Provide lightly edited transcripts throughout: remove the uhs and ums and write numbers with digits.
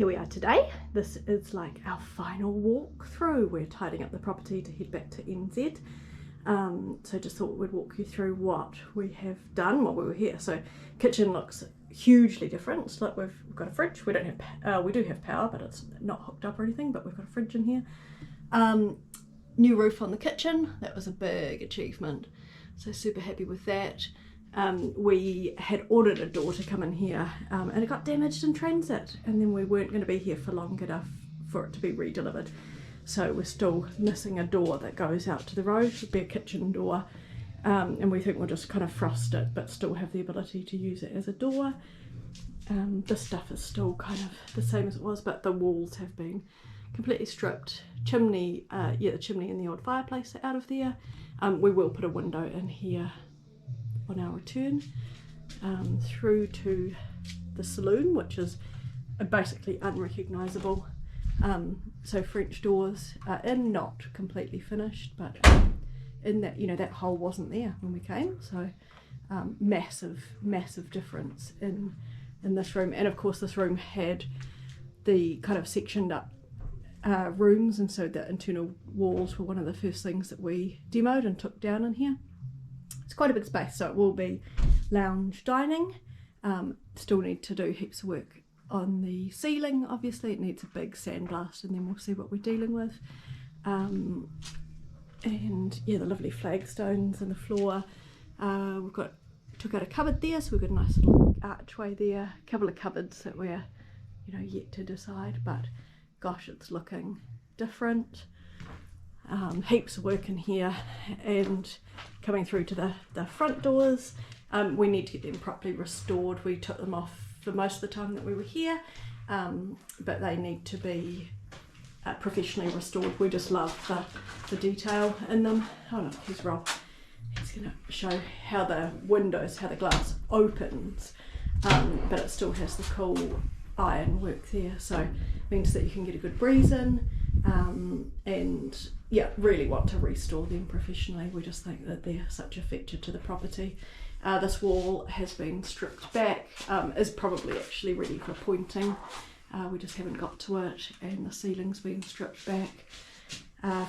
here we are today. This is like our final walk through. We're tidying up the property to head back to NZ. So just thought we'd walk you through what we have done while we were here. So kitchen looks hugely different. Like we've got a fridge. We don't have we do have power, but it's not hooked up or anything, but we've got a fridge in here. New roof on the kitchen. That was a big achievement. So super happy with that. We had ordered a door to come in here and it got damaged in transit, and then we weren't going to be here for long enough for it to be redelivered. So we're still missing a door that goes out to the road. It would be a kitchen door, and we think we'll just kind of frost it but still have the ability to use it as a door. This stuff is still kind of the same as it was, but the walls have been completely stripped. Chimney, the chimney and the old fireplace are out of there. We will put a window in here on our return, through to the saloon, which is basically unrecognisable. So French doors are in, not completely finished, but in that, that hole wasn't there when we came. So massive difference in this room. And of course this room had the kind of sectioned up rooms, and so the internal walls were one of the first things that we demoed and took down in here. It's quite a big space, so it will be lounge dining. Still need to do heaps of work on the ceiling. Obviously it needs a big sandblast, and then we'll see what we're dealing with. And yeah, the lovely flagstones in the floor. Took out a cupboard there, so we've got a nice little archway there. A couple of cupboards that we're yet to decide, but gosh, it's looking different. Heaps of work in here, and coming through to the front doors. We need to get them properly restored. We took them off for most of the time that we were here, but they need to be professionally restored. We just love the detail in them. Oh look, here's Rob. He's going to show how the glass opens, but it still has the cool iron work there, so it means that you can get a good breeze in, and yeah, really want to restore them professionally. We just think that they're such a feature to the property. This wall has been stripped back, is probably actually ready for pointing. We just haven't got to it, and the ceiling's been stripped back.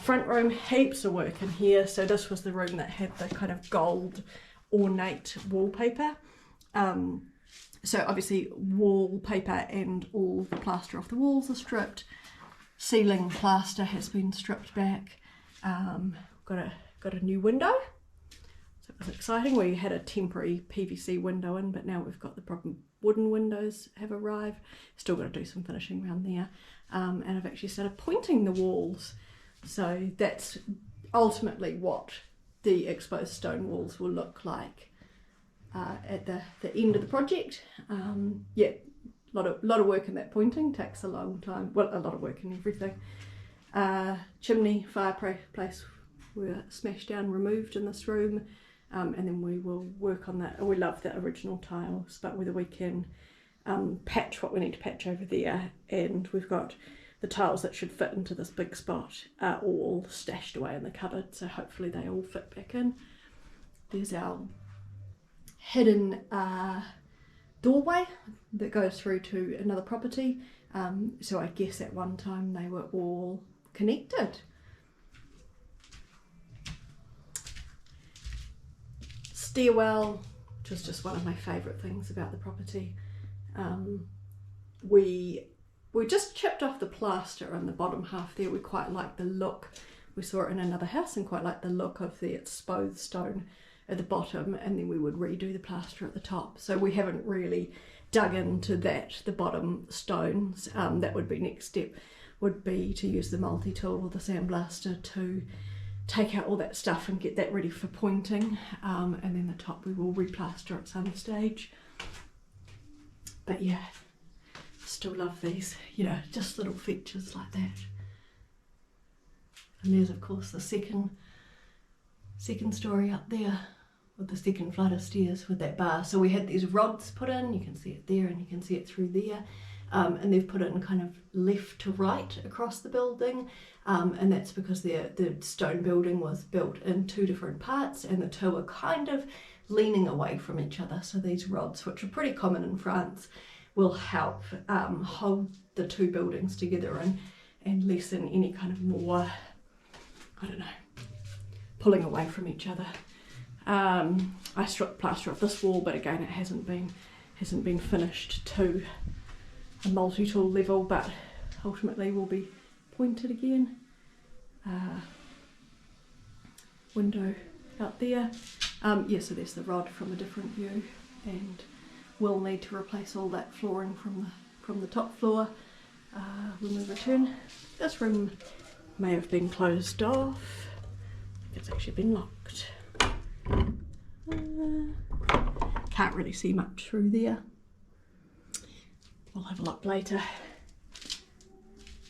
Front room, heaps of work in here. So this was the room that had the kind of gold ornate wallpaper. So obviously wallpaper and all the plaster off the walls are stripped. Ceiling plaster has been stripped back. Got a new window. So it was exciting. We had a temporary PVC window in, but now we've got the proper wooden windows have arrived. Still got to do some finishing around there. And I've actually started pointing the walls. So that's ultimately what the exposed stone walls will look like at the end of the project. Yeah, lot of work in that pointing, takes a long time. Well, a lot of work in everything. Chimney, fireplace were smashed down, removed in this room, and then we will work on that. We love the original tiles, but whether we can patch what we need to patch over there, and we've got the tiles that should fit into this big spot are all stashed away in the cupboard, so hopefully they all fit back in. There's our hidden doorway that goes through to another property. So I guess at one time they were all connected. Stairwell, which was just one of my favourite things about the property. We just chipped off the plaster on the bottom half there. We quite like the look. We saw it in another house and quite like the look of the exposed stone at the bottom, and then we would redo the plaster at the top. So we haven't really dug into that, the bottom stones. That would be next step, would be to use the multi-tool or the sandblaster to take out all that stuff and get that ready for pointing, and then the top we will replaster at some stage. But yeah, still love these, just little features like that. And there's of course the second story up there with the second flight of stairs with that bar. So we had these rods put in, you can see it there and you can see it through there, and they've put it in kind of left to right across the building, and that's because the stone building was built in two different parts and the two are kind of leaning away from each other. So these rods, which are pretty common in France, will help hold the two buildings together and lessen any kind of more, I don't know, pulling away from each other. I stripped plaster off this wall, but again it hasn't been finished to a multi-tool level, but ultimately will be pointed again. Window out there. Yeah, so there's the rod from a different view, and we'll need to replace all that flooring from the top floor when we return. This room may have been closed off. It's actually been locked. Can't really see much through there. We'll have a look later.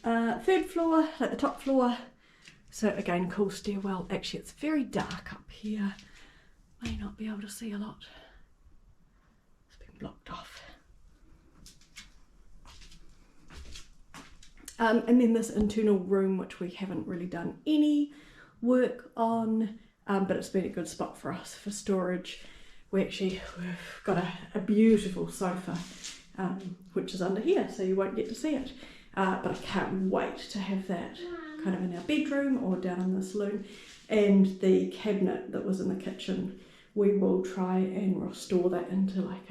Third floor, like the top floor. So again, cool stairwell. Actually, it's very dark up here. May not be able to see a lot. It's been blocked off. And then this internal room, which we haven't really done any work on, but it's been a good spot for us for storage. We've got a beautiful sofa, which is under here, so you won't get to see it. But I can't wait to have that kind of in our bedroom or down in the saloon. And the cabinet that was in the kitchen, we will try and restore that into like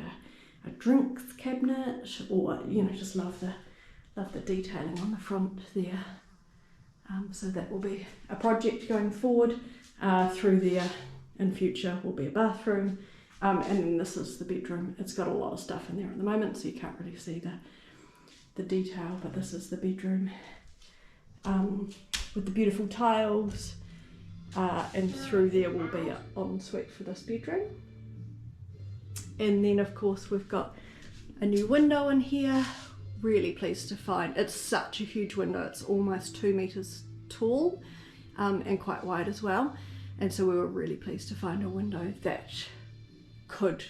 a drinks cabinet, or just love the detailing on the front there. So that will be a project going forward. Through there in future will be a bathroom, and then this is the bedroom. It's got a lot of stuff in there at the moment, so you can't really see the detail, but this is the bedroom with the beautiful tiles, and through there will be an ensuite for this bedroom. And then of course we've got a new window in here. Really pleased to find it's such a huge window. It's almost 2 meters tall and quite wide as well, and so we were really pleased to find a window that could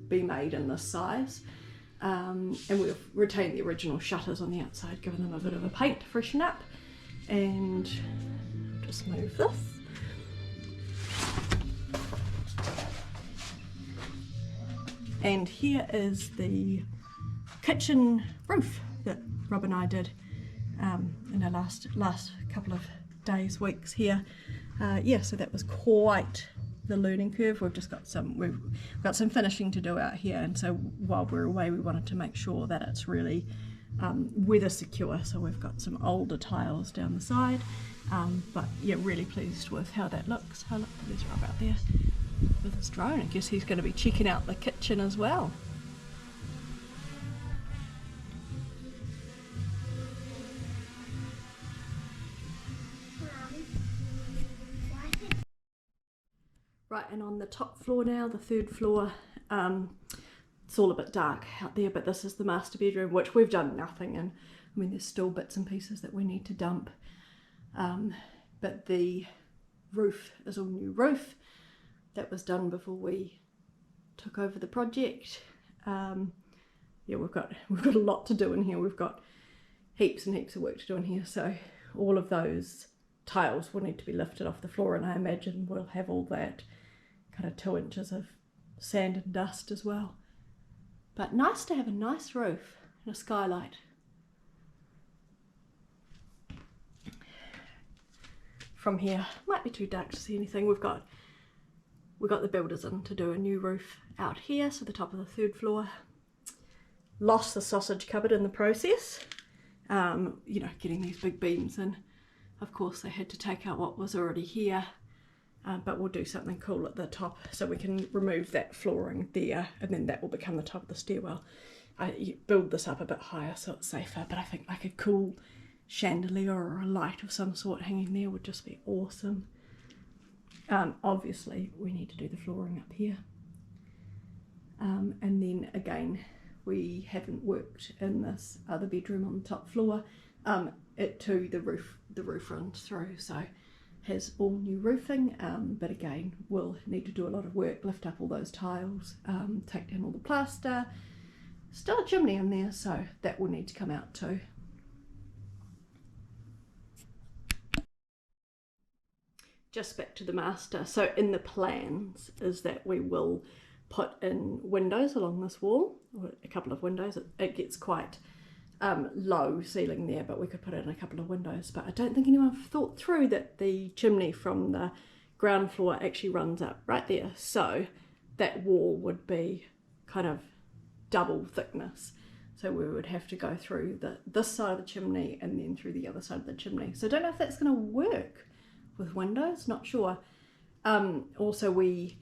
be made in this size. And we've retained the original shutters on the outside, given them a bit of a paint to freshen up. And just move this. And here is the kitchen roof that Rob and I did in our last couple of days, weeks here. Yeah, so that was quite the learning curve. We've got some finishing to do out here, and so while we're away we wanted to make sure that it's really weather secure. So we've got some older tiles down the side, but yeah, really pleased with how that looks. Look, there's Rob out there with his drone. I guess he's going to be checking out the kitchen as well. Right, and on the top floor now, the third floor, it's all a bit dark out there, but this is the master bedroom, which we've done nothing in. I mean, there's still bits and pieces that we need to dump, but the roof is all new roof. That was done before we took over the project. Yeah, we've got a lot to do in here. We've got heaps and heaps of work to do in here, so all of those tiles will need to be lifted off the floor, and I imagine we'll have all that kind of 2 inches of sand and dust as well. But nice to have a nice roof and a skylight. From here, might be too dark to see anything. We've got the builders in to do a new roof out here, so the top of the third floor. Lost the sausage cupboard in the process, getting these big beams in. Of course they had to take out what was already here, but we'll do something cool at the top, so we can remove that flooring there, and then that will become the top of the stairwell. I build this up a bit higher so it's safer, but I think like a cool chandelier or a light of some sort hanging there would just be awesome. Obviously we need to do the flooring up here, and then again we haven't worked in this other bedroom on the top floor. It too, the roof runs through, so has all new roofing, but again we'll need to do a lot of work, lift up all those tiles, take down all the plaster. Still a chimney in there, so that will need to come out too. Just back to the master. So in the plans is that we will put in windows along this wall, or a couple of windows. It gets quite low ceiling there, but we could put in a couple of windows. But I don't think anyone thought through that the chimney from the ground floor actually runs up right there, so that wall would be kind of double thickness. So we would have to go through this side of the chimney and then through the other side of the chimney. So I don't know if that's going to work with windows, not sure. Also, we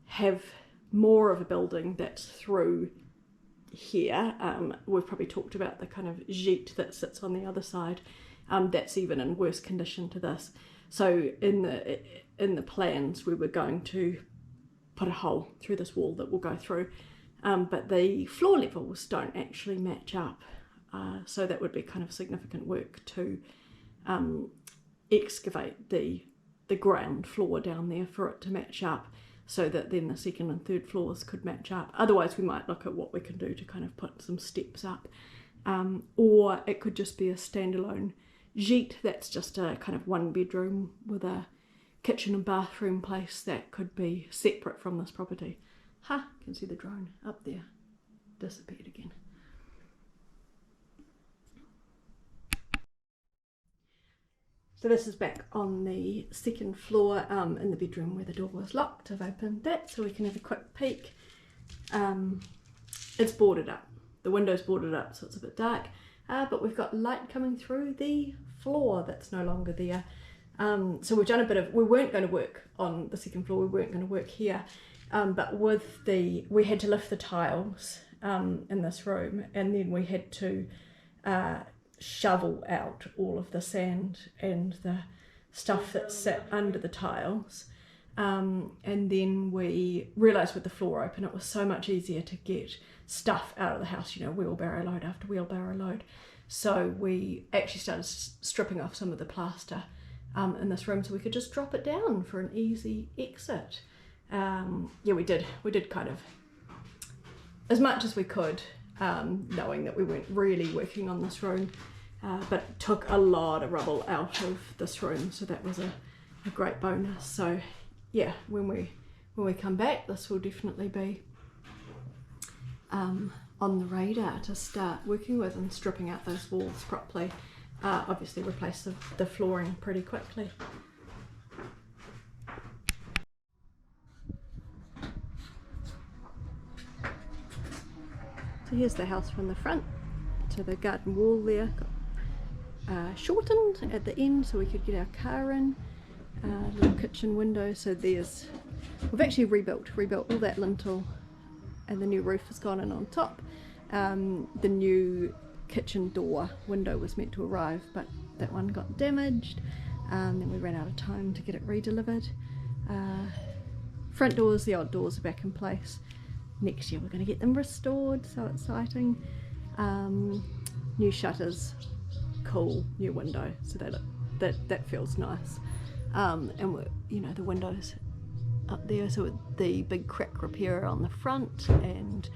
have more of a building that's through here. We've probably talked about the kind of gîte that sits on the other side. That's even in worse condition to this. So in the plans, we were going to put a hole through this wall that will go through. But the floor levels don't actually match up, so that would be kind of significant work to excavate the ground floor down there for it to match up, so that then the second and third floors could match up. Otherwise we might look at what we can do to kind of put some steps up, or it could just be a standalone gîte that's just a kind of one bedroom with a kitchen and bathroom place that could be separate from this property. Ha! You can see the drone up there. Disappeared again. So this is back on the second floor in the bedroom where the door was locked. I've opened that so we can have a quick peek. It's boarded up. The window's boarded up, so it's a bit dark. But we've got light coming through the floor that's no longer there. So we've done a bit of, we weren't going to work on the second floor, we weren't going to work here. But we had to lift the tiles in this room, and then we had to shovel out all of the sand and the stuff that sat under the tiles. And then we realised with the floor open, it was so much easier to get stuff out of the house, you know, wheelbarrow load after wheelbarrow load. So we actually started stripping off some of the plaster in this room so we could just drop it down for an easy exit. Yeah, we did kind of as much as we could, knowing that we weren't really working on this room, but it took a lot of rubble out of this room, so that was a great bonus. So yeah, when we come back, this will definitely be on the radar to start working with and stripping out those walls properly. Obviously replace the flooring pretty quickly. So here's the house from the front to the garden wall there. Got shortened at the end so we could get our car in. Little kitchen window. So we've actually rebuilt all that lintel, and the new roof has gone in on top. The new kitchen door window was meant to arrive, but that one got damaged. Then we ran out of time to get it re-delivered. Front doors, the old doors are back in place. Next year we're going to get them restored, so exciting. New shutters, cool, new window, so that feels nice. And we're, you know, the windows up there, so the big crack repair on the front, and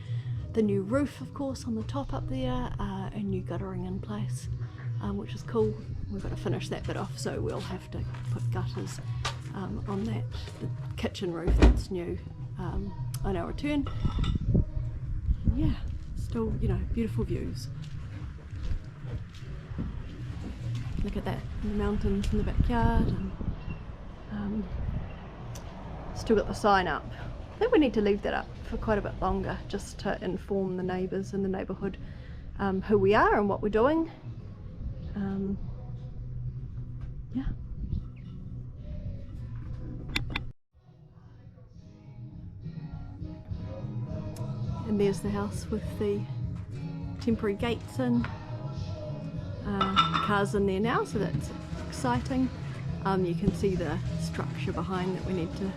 the new roof of course on the top up there, and new guttering in place, which is cool. We've got to finish that bit off, so we'll have to put gutters on that. The kitchen roof that's new on our return. Yeah, still, you know, beautiful views. Look at that, the mountains in the backyard, and still got the sign up. I think we need to leave that up for quite a bit longer, just to inform the neighbours in the neighbourhood who we are and what we're doing. Yeah. And there's the house with the temporary gates in. Cars in there now, so that's exciting. You can see the structure behind that we need to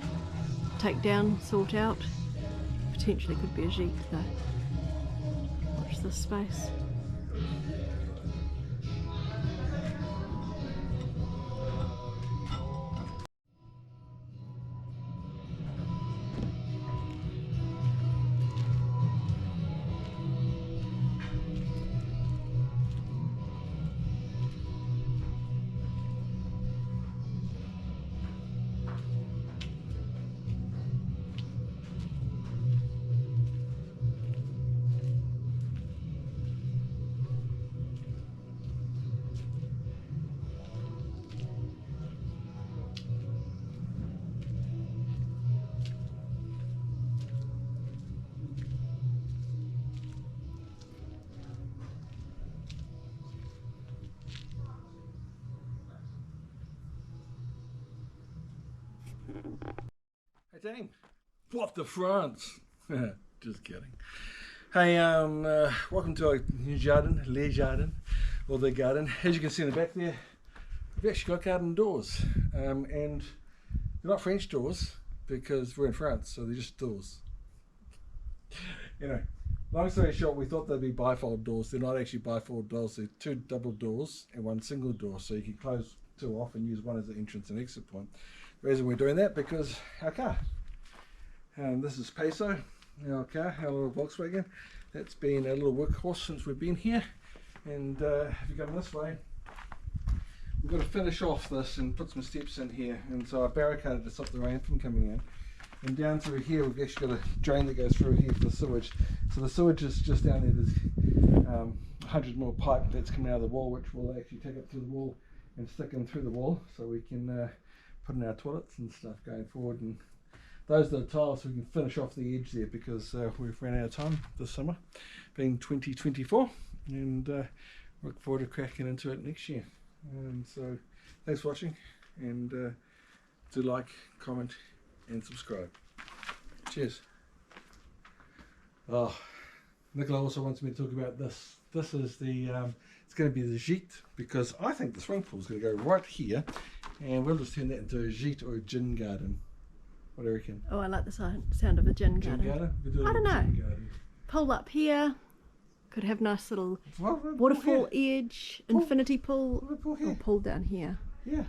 take down, sort out. Potentially could be a gîte though. Watch this space. Hey team, what the France? Just kidding. Hey, welcome to our new garden, Le Jardin, or the garden. As you can see in the back there, we've actually got garden doors, and they're not French doors because we're in France, so they're just doors. You know, long story short, we thought they'd be bifold doors. They're not actually bifold doors. They're two double doors and one single door, so you can close two off and use one as the entrance and exit point. The reason we're doing that because our car, and this is Peso, our car, our little Volkswagen. That's been a little workhorse since we've been here. And if you come this way, we've got to finish off this and put some steps in here. And so I barricaded to stop the rain from coming in. And down through here, we've actually got a drain that goes through here for the sewage. So the sewage is just down there. There's 100 mil pipe that's coming out of the wall, which will actually take up to the wall and stick in through the wall, so we can put in our toilets and stuff going forward. And those are the tiles, so we can finish off the edge there, because we've ran out of time this summer, being 2024, and look forward to cracking into it next year. So thanks for watching, and do like, comment and subscribe. Cheers. Oh, Nicola also wants me to talk about this. This is the it's going to be the gîte, because I think the swimming pool is going to go right here, and we'll just turn that into a gîte or a gin garden. What do you reckon? Oh, I like the sound of a gin garden. I don't know. Pool up here. Could have nice little waterfall edge, infinity pool, or pool down here. Yeah.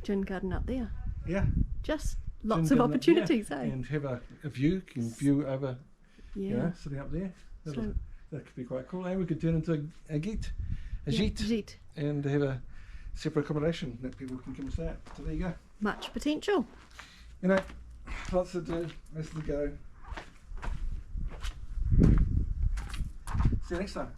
Gin garden up there. Yeah. Just lots of opportunities, eh? And have a view, can view over, you know, sitting up there. That could be quite cool. And we could turn into a gîte, and have a separate accommodation that people can come and stay at. So there you go. Much potential. You know, lots to do, lots to go. See you next time.